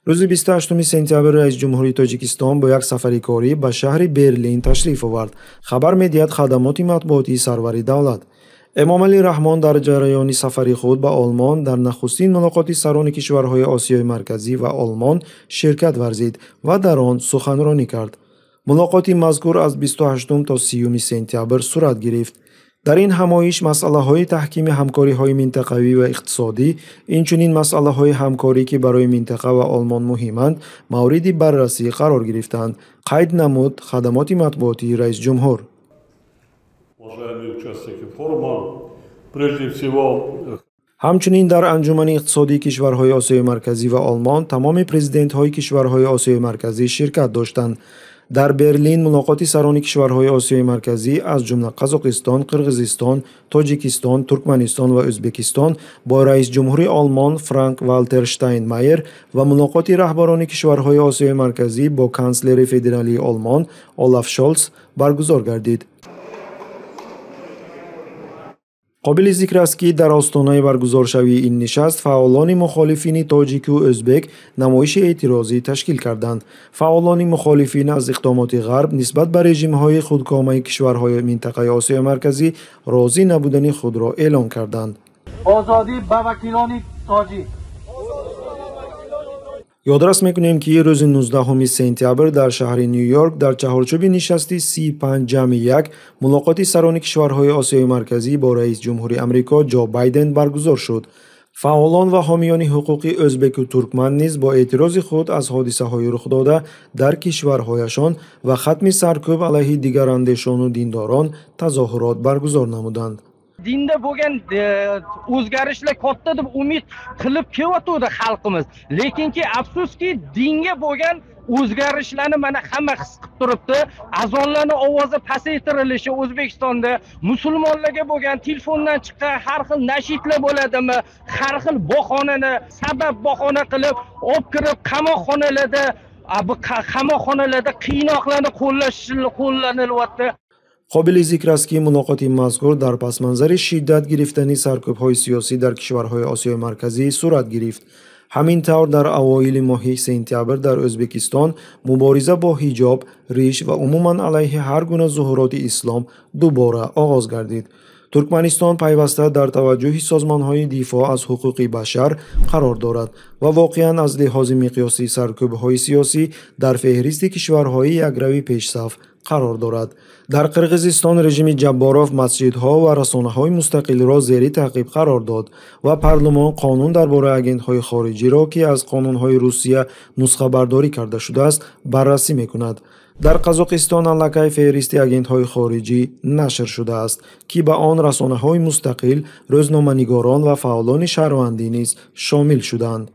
روز 28 سپتامبر رئیس جمهوری تاجیکستان با یک سفری کاری به شهر برلین تشریف آورد. خبر می‌دهد خدمات مطبوعاتی سروری دولت. امام علی رحمان در جریان سفری خود به آلمان در نخستین ملاقات سران کشورهای آسیای مرکزی و آلمان شرکت ورزید و در آن سخنرانی کرد. ملاقات مذکور از 28 تا 30 سپتامبر صورت گرفت. در این همایش مسئله‌های تحکیم همکاری‌های منطقوی و اقتصادی، اینچنین مسئله‌های همکاری که برای منطقه و آلمان مهمند، مورد بررسی قرار گرفتند. قید نمود خدمات مطبوعاتی رئیس جمهور. همچنین در انجمن اقتصادی کشورهای آسیای مرکزی و آلمان تمام پرزیدنت‌های کشورهای آسیای مرکزی شرکت داشتند. در برلین ملاقات سران کشورهای آسیای مرکزی از جمله قزاقستان، قرقیزستان، تاجیکستان، ترکمنستان و ازبکستان با رئیس جمهور آلمان فرانک والتر شتاینمایر و ملاقات رهبران کشورهای آسیای مرکزی با کانسلر فدرالی آلمان اولاف شولز برگزار گردید. قابل ذکر است که در آستانه برگزارشوی این نشست فعالان مخالفین تاجیک و ازبک نمایش اعتراضی تشکیل کردند. فعالان مخالفین از اقدامات غرب نسبت به رژیم‌های خودکامه کشورهای منطقه آسیا مرکزی راضی نبودن خود را اعلام کردند. آزادی به وکیلان تاجیک. یادرس میکنیم که روز 19 سپتامبر در شهر نیویورک در چهارچوب نشست 35+1 ملاقات سران کشورهای آسیای مرکزی با رئیس جمهور آمریکا جو بایدن برگزار شد. فعالان و حامیان حقوق ازبک و ترکمن نیز با اعتراض خود از حادثه‌های رخ داده در کشورهایشان و ختم سرکوب علیه دیگر اندیشان و دینداران تظاهرات برگزار نمودند. Dinda bo'lgan o'zgarishlar katta deb umid qilib kelayotdi xalqimiz. Lekinki afsuski dinga bo'lgan o'zgarishlarni mana hamma his qilib turibdi. Azonlarning ovozi pasaytirilishi O'zbekistonda, musulmonlarga bo'lgan telefondan chiqqan har xil nashidlar bo'ladimi, har xil bahonani sabab bahona qilib olib kirib qamoqxonalarda qiynoqlarni qo'llanilyapti. قابل ذکر است که ملاقات مذکور در پس منظر شدت گرفتن سرکوب‌های سیاسی در کشورهای آسیای مرکزی صورت گرفت. همین طور در اوایل ماه سپتامبر در ازبکستان مبارزه با حجاب، ریش و عموماً علیه هر گونه ظهورات اسلام دوباره آغاز گردید. ترکمنستان پیوسته در توجه سازمان‌های دفاع از حقوق بشر قرار دارد و واقعاً از لحاظ مقیاسی سرکوب‌های سیاسی در فهرست کشورهای یکروی پیش‌صف قرار دارد. در قرقیزستان رژیم جباروف مسجدها و رسانه‌های مستقل را زیر تعقیب قرار داد و پارلمان قانون درباره آگنت‌های خارجی را که از قانون‌های روسیه نسخه برداری کرده شده است بررسی می‌کند. در قزاقستان علاقه فهرست آگنت‌های خارجی نشر شده است که به آن رسانه‌های مستقل، روزنامه‌نگاران و فعالان شهروندی نیز شامل شدند.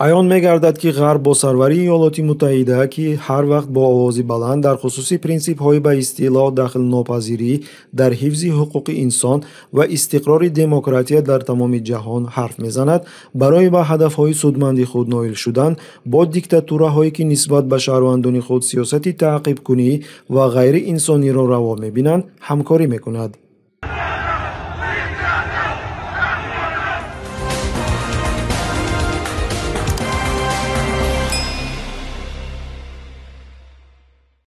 عیان می‌گردد که غرب با سروری ایالات متحده که هر وقت با آواز بلند در خصوص پرینسیپ‌های به اصطلاح دخل ناپذیری در حفظ حقوق انسان و استقرار دموکراسی در تمام جهان حرف می‌زند، برای به هدف‌های سودمند خود نائل شدن با دیکتاتورهایی که نسبت به شهروندان خود سیاست تعقیب کنی و غیر انسانی را روا می‌بینند همکاری می‌کند.